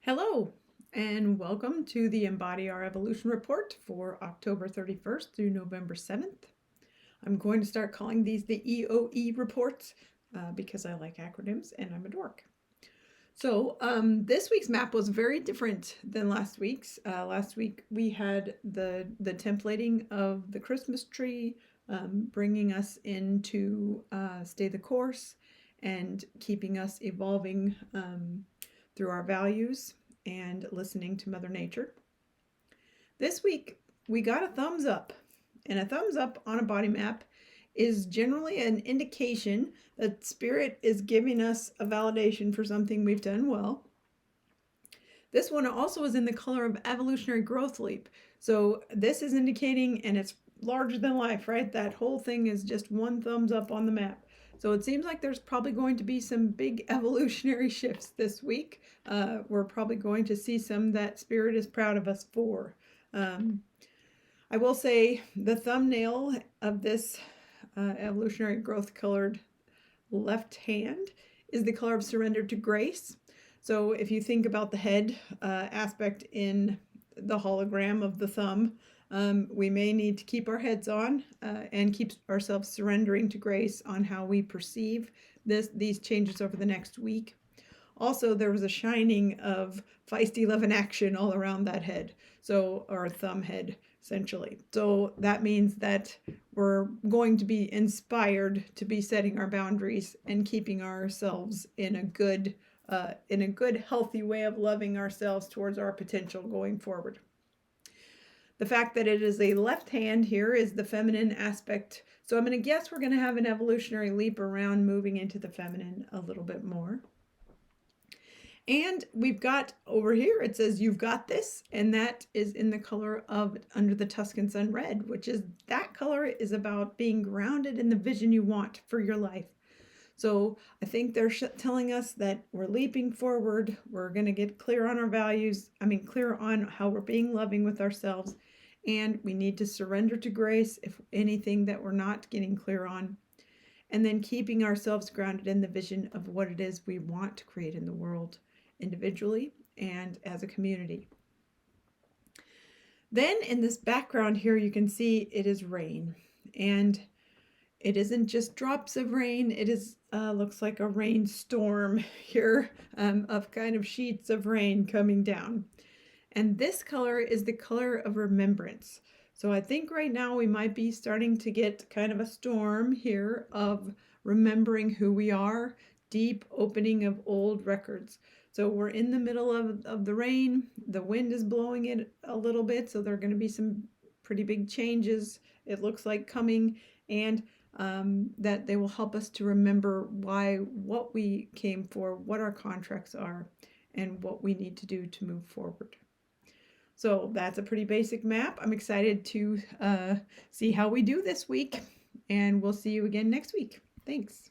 Hello, and welcome to the Embody Our Evolution Report for October 31st through November 7th. I'm going to start calling these the EOE reports because I like acronyms and I'm a dork. So this week's map was very different than last week's. Last week we had the templating of the Christmas tree, bringing us into stay the course and keeping us evolving through our values and listening to Mother Nature. This week we got a thumbs up, and a thumbs up on a body map is generally an indication that Spirit is giving us a validation for something we've done well. This one also is in the color of evolutionary growth leap. So this is indicating, and it's larger than life, right? That whole thing is just one thumbs up on the map. So it seems like there's probably going to be some big evolutionary shifts this week. We're probably going to see some that Spirit is proud of us for. I will say the thumbnail of this evolutionary growth colored left hand is the color of surrender to grace. So if you think about the head aspect in the hologram of the thumb, we may need to keep our heads on and keep ourselves surrendering to grace on how we perceive these changes over the next week. Also, there was a shining of feisty love and action all around that head, so our thumb head essentially. So that means that we're going to be inspired to be setting our boundaries and keeping ourselves in a good, healthy way of loving ourselves towards our potential going forward. The fact that it is a left hand here is the feminine aspect. So I'm going to guess we're going to have an evolutionary leap around moving into the feminine a little bit more. And we've got over here, it says, "You've got this," and that is in the color of Under the Tuscan Sun Red, which is, that color is about being grounded in the vision you want for your life. So I think they're telling us that we're leaping forward. We're going to get clear on our values. Clear on how we're being loving with ourselves. And we need to surrender to grace if anything that we're not getting clear on. And then keeping ourselves grounded in the vision of what it is we want to create in the world, individually and as a community. Then in this background here, you can see it is rain, and it isn't just drops of rain. It is looks like a rainstorm here of kind of sheets of rain coming down. And this color is the color of remembrance. So I think right now we might be starting to get kind of a storm here of remembering who we are, deep opening of old records. So we're in the middle of the rain. The wind is blowing it a little bit, so there are going to be some pretty big changes, it looks like, coming, and that they will help us to remember what we came for, what our contracts are, and what we need to do to move forward. So that's a pretty basic map. I'm excited to see how we do this week, and we'll see you again next week. Thanks.